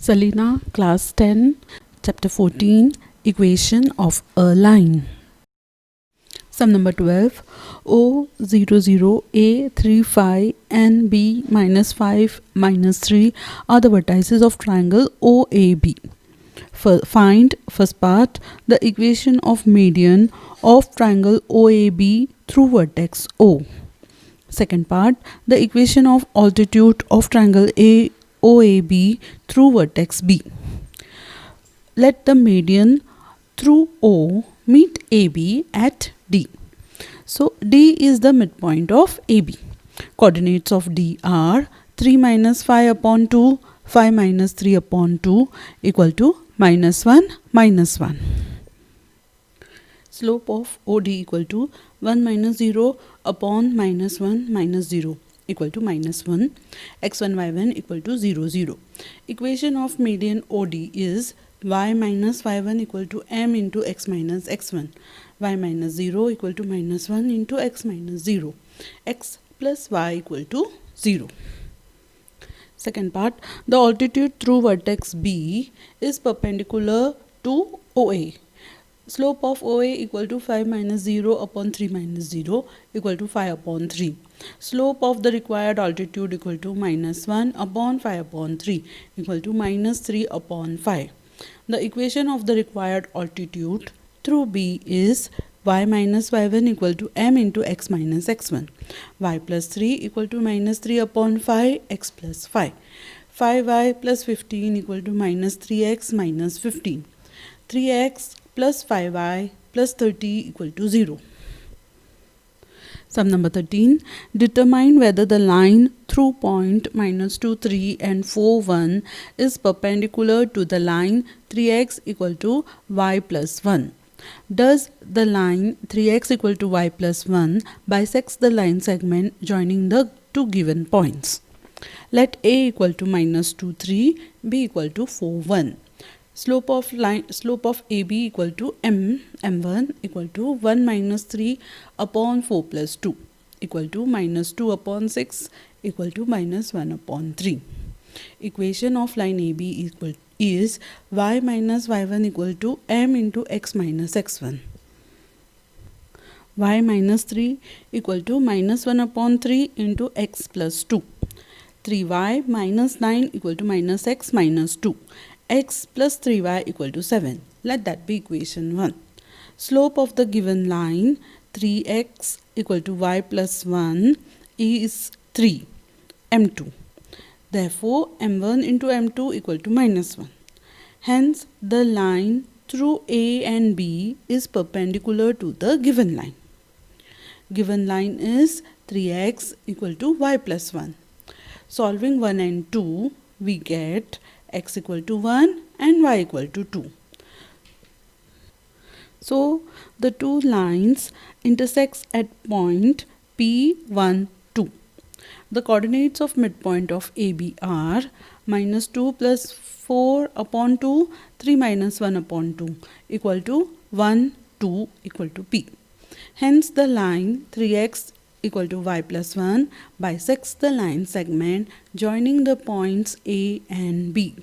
Selena, Class 10, Chapter 14, Equation of a Line. Sum number 12. O 00, A 3, 5 and B minus 5 minus 3 are the vertices of triangle OAB. Find, first part, the equation of median of triangle OAB through vertex O. Second part, the equation of altitude of triangle OAB through vertex B. Let the median through O meet AB at D. So D is the midpoint of AB. Coordinates of D are 3 minus 5 upon 2, 5 minus 3 upon 2 equal to minus 1, minus 1. Slope of OD equal to 1 minus 0 upon minus 1 minus 0 equal to minus 1. X1, Y1 equal to 0, 0. Equation of median OD is y minus y1 equal to m into x minus x1. Y minus 0 equal to minus 1 into x minus 0. X plus y equal to 0. Second part, the altitude through vertex B is perpendicular to OA. Slope of OA equal to 5 minus 0 upon 3 minus 0 equal to 5 upon 3. Slope of the required altitude equal to minus 1 upon 5 upon 3 equal to minus 3 upon 5. The equation of the required altitude through B is y minus y1 equal to m into x minus x1. Y plus 3 equal to minus 3 upon 5 x plus 5. 5y plus 15 equal to minus 3x minus 15. 3x plus 5y plus 30 equal to 0. Sum number 13. Determine whether the line through point minus 2, 3 and 4, 1 is perpendicular to the line 3x equal to y plus 1. Does the line 3x equal to y plus 1 bisects the line segment joining the two given points? Let A equal to minus 2, 3, B equal to 4, 1. Slope of AB equal to m1 equal to 1 minus 3 upon 4 plus 2 equal to minus 2 upon 6 equal to minus 1 upon 3. Equation of line AB is y minus y1 equal to m into x minus x1. Y minus 3 equal to minus 1 upon 3 into x plus 2. 3y minus 9 equal to minus x minus 2. X plus 3y equal to 7. Let that be equation 1. Slope of the given line 3x equal to y plus 1 is 3, m2. Therefore, m1 into m2 equal to minus 1. Hence, the line through A and B is perpendicular to the given line. Given line is 3x equal to y plus 1. Solving 1 and 2, we get x equal to 1 and y equal to 2. So, the two lines intersect at point P1, 2. The coordinates of midpoint of AB are minus 2 plus 4 upon 2, 3 minus 1 upon 2 equal to 1, 2 equal to P. Hence, the line 3x equal to y plus 1 bisects the line segment joining the points A and B.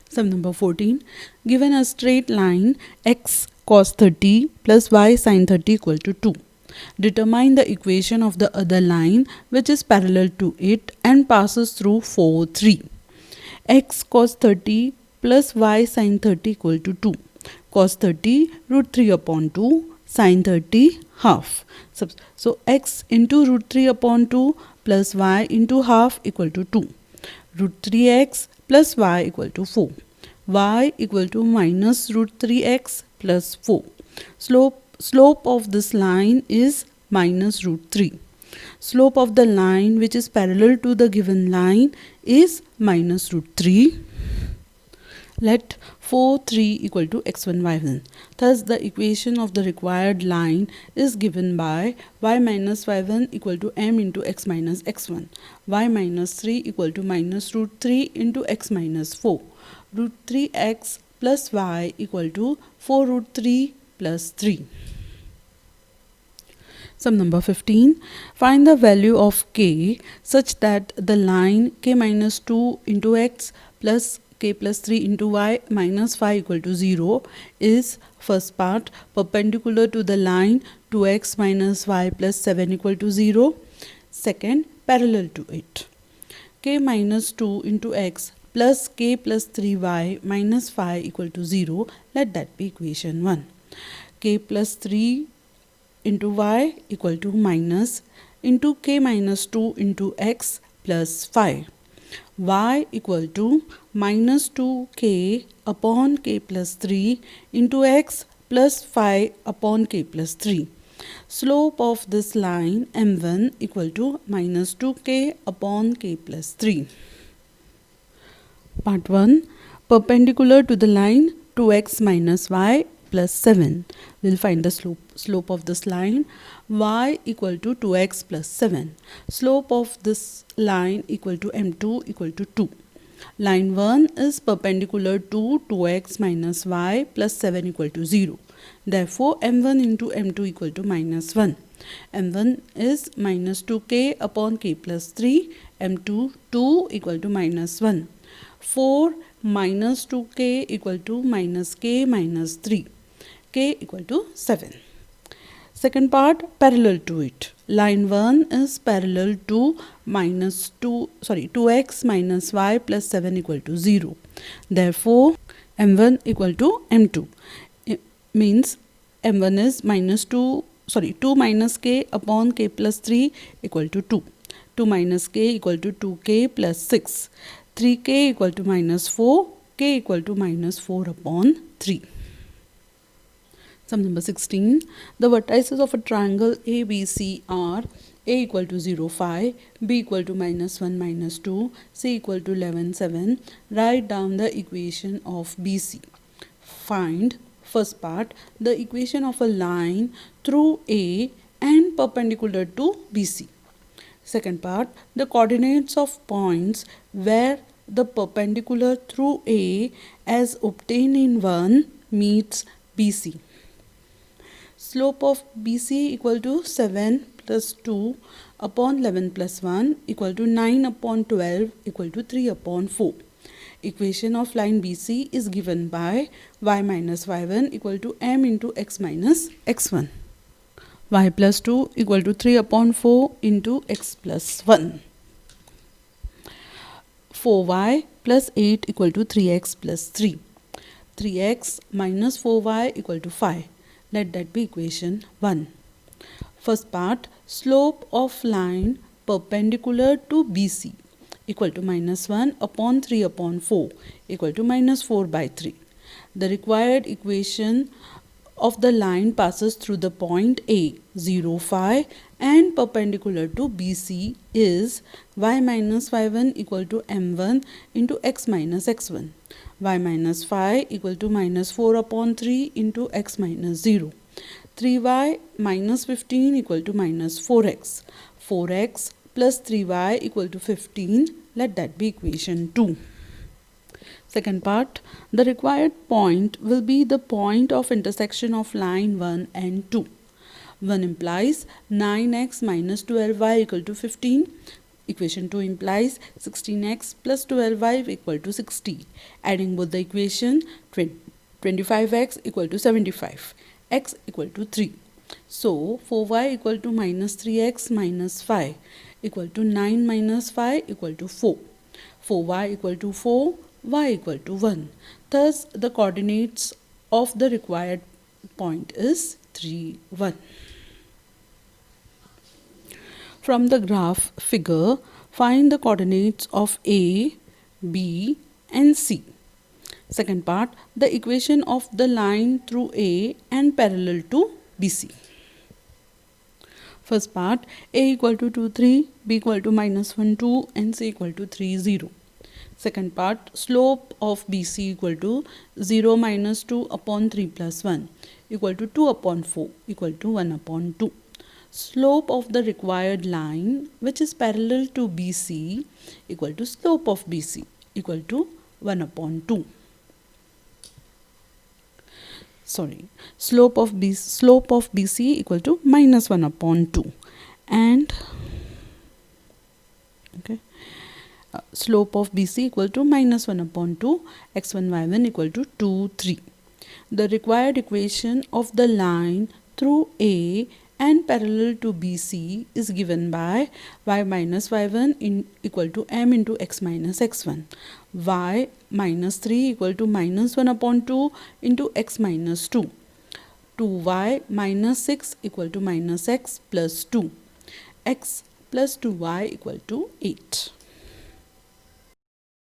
Sum number 14. Given a straight line x cos 30 plus y sin 30 equal to 2. Determine the equation of the other line which is parallel to it and passes through 4, 3. X cos 30 plus y sin 30 equal to 2. Cos 30 root 3 upon 2. Sin 30 half. So x into root 3 upon 2 plus y into half equal to 2. Root 3x plus y equal to 4. Y equal to minus root 3x plus 4. Slope of this line is minus root 3. Slope of the line which is parallel to the given line is minus root 3. Let 4, 3 equal to x1, y1. Thus, the equation of the required line is given by y minus y1 equal to m into x minus x1. Y minus 3 equal to minus root 3 into x minus 4. Root 3x plus y equal to 4 root 3 plus 3. Sum number 15. Find the value of k such that the line k minus 2 into x plus k plus 3 into y minus 5 equal to 0 is, first part, perpendicular to the line 2x minus y plus 7 equal to 0. Second, parallel to it. K minus 2 into x plus k plus 3y minus 5 equal to 0. Let that be equation 1. K plus 3 into y equal to minus into k minus 2 into x plus 5. Y equal to minus 2k upon k plus 3 into x plus 5 upon k plus 3. Slope of this line m1 equal to minus 2k upon k plus 3. Part 1. Perpendicular to the line 2x minus y plus 7. We'll find the slope of this line. Y equal to 2x plus 7. Slope of this line equal to m2 equal to 2. Line 1 is perpendicular to 2x minus y plus 7 equal to 0. Therefore, m1 into m2 equal to minus 1. m1 is minus 2k upon k plus 3. m2 2 equal to minus 1. 4 minus 2k equal to minus k minus 3. K equal to 7. Second part, parallel to it. Line 1 is parallel to 2x minus y plus 7 equal to 0. Therefore, m1 equal to m2. It means m1 is 2 minus k upon k plus 3 equal to 2. 2 minus k equal to 2k plus 6. 3k equal to minus 4. K equal to minus 4 upon 3. Sum number 16. The vertices of a triangle ABC are A equal to 0, 5, B equal to minus 1, minus 2, C equal to 11, 7. Write down the equation of BC. Find, first part, the equation of a line through A and perpendicular to BC. Second part, the coordinates of points where the perpendicular through A as obtained in 1 meets BC. Slope of BC equal to 7 plus 2 upon 11 plus 1 equal to 9 upon 12 equal to 3 upon 4. Equation of line BC is given by y minus y1 equal to m into x minus x1. Y plus 2 equal to 3 upon 4 into x plus 1. 4y plus 8 equal to 3x plus 3. 3x minus 4y equal to 5. Let that be equation 1. First part, slope of line perpendicular to BC equal to minus 1 upon 3 upon 4 equal to minus 4 by 3. The required equation of the line passes through the point A, 0, 5 and perpendicular to BC is y minus y1 equal to m1 into x minus x1. Y minus 5 equal to minus 4 upon 3 into x minus 0. 3y minus 15 equal to minus 4x. 4x plus 3y equal to 15. Let that be equation 2. Second part, the required point will be the point of intersection of line 1 and 2. 1 implies 9x minus 12y equal to 15. Equation 2 implies 16x plus 12y equal to 60. Adding both the equation, 25x equal to 75. X equal to 3. So, 4y equal to minus 3x minus 5 equal to 9 minus 5 equal to 4. 4y equal to 4, y equal to 1. Thus, the coordinates of the required point is 3, 1. From the graph figure, find the coordinates of A, B and C. Second part, the equation of the line through A and parallel to BC. First part, A equal to 2, 3, B equal to minus 1, 2 and C equal to 3, 0. Second part, slope of BC equal to 0 minus 2 upon 3 plus 1 equal to 2 upon 4 equal to 1 upon 2. Slope of the required line which is parallel to BC equal to slope of BC equal to 1 upon 2. slope of BC equal to minus 1 upon 2, and okay, slope of BC equal to minus 1 upon 2, x1 y1 equal to 2 3. The required equation of the line through A and parallel to BC is given by y minus y1 equal to m into x minus x1, y minus 3 equal to minus 1 upon 2 into x minus 2, 2y minus 6 equal to minus x plus 2, x plus 2y equal to 8.